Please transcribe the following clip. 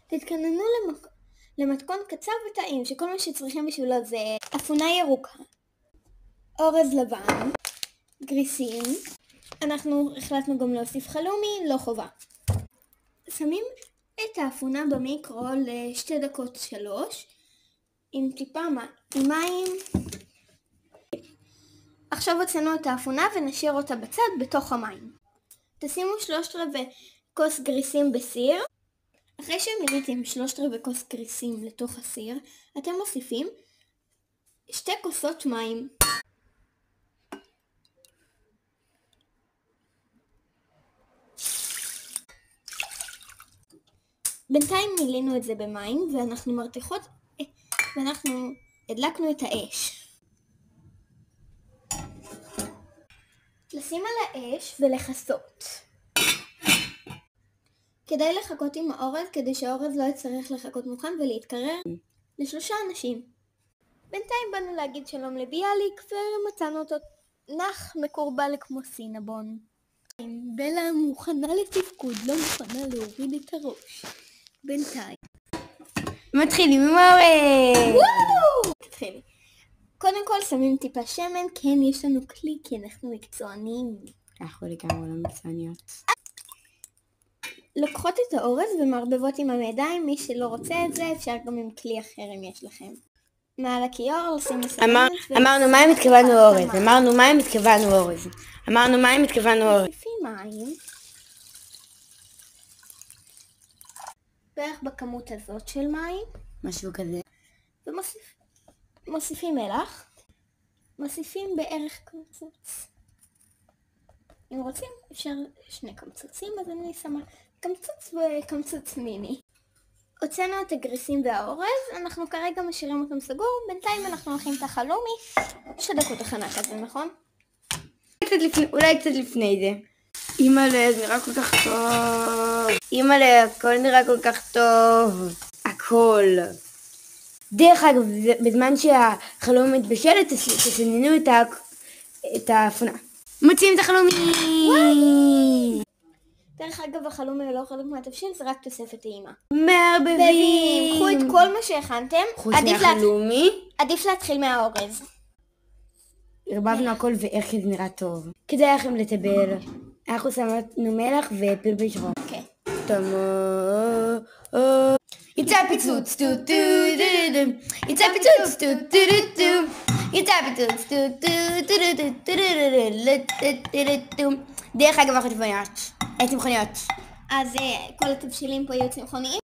תתכוננו למתכון קצר וטעים, שכל מה שצריכים בשבילו זה אפונה ירוקה, אורז לבן, גריסים, אנחנו החלטנו גם להוסיף חלומי, לא חובה. שמים את האפונה במיקרו ל2 דקות 3 עם טיפה מים. עכשיו הוצאנו את האפונה ונשאיר אותה בצד בתוך המים. תשימו 3/4 כוס גריסים בסיר. אחרי שמילאתם 3/4 כוס גריסים לתוך הסיר, אתם מוסיפים 2 כוסות מים. בינתיים מילינו את זה במים ואנחנו הדלקנו את האש. לשים על האש ולחסות. כדאי לחכות עם האורז כדי שהאורז לא יצטרך לחכות מוכן ולהתקרר ל3 אנשים. בינתיים באנו להגיד שלום לביאליק ומצאנו אותו נח מקורבל כמו סינבון. בלה מוכנה לתפקוד, לא מוכנה להוריד את הראש. בינתיים מתחילים עם האורז. תתחילי. קודם כל שמים טיפה שמן, כן יש לנו כלי כי אנחנו מקצוענים. אנחנו לגמרי לא מקצועניות. לוקחות את האורז ומערבבות עם הידיים, מי שלא רוצה את זה אפשר גם עם כלי אחר אם יש לכם. מעל הכיור לשים מסננת. אמרנו מים התכוונו אורז. אמרנו מים התכוונו אורז. מוסיפים מים. בערך בכמות הזאת של מים. משהו כזה. ומוסיפים מלח. מוסיפים בערך קמצוץ. אם רוצים אפשר 2 קמצוצים, אז אני שמה קמצוץ וקמצוץ מיני. הוצאנו את הגריסים והאורז, אנחנו כרגע משאירים אותם סגור, בינתיים אנחנו הולכים את החלומי, 2 דקות הכנה כזה, נכון? אולי קצת לפני זה. אימא'לה, זה נראה כל כך טוב. אימא'לה, הכל נראה כל כך טוב. הכל. דרך אגב, בזמן שהחלומי מתבשלת, תסננו את האפונה. מוציאים את החלומי. דרך אגב, החלומי לא חלק מהתבשיל, זה רק תוספת טעימה. מערבבים. קחו את כל מה שהכנתם. חוץ מהחלומי. עדיף להתחיל מהאורז. ערבבנו הכל ואיך זה נראה טוב. כדאי לכם לטבל. אנחנו שמנו מלח ופלפל שחור. כן. טוב. יצא פיצוץ. יצא פיצוץ. יצא פיצוץ. דרך אגב, אנחנו צמחוניות. אז כל התבשילים פה יהיו צמחוניים.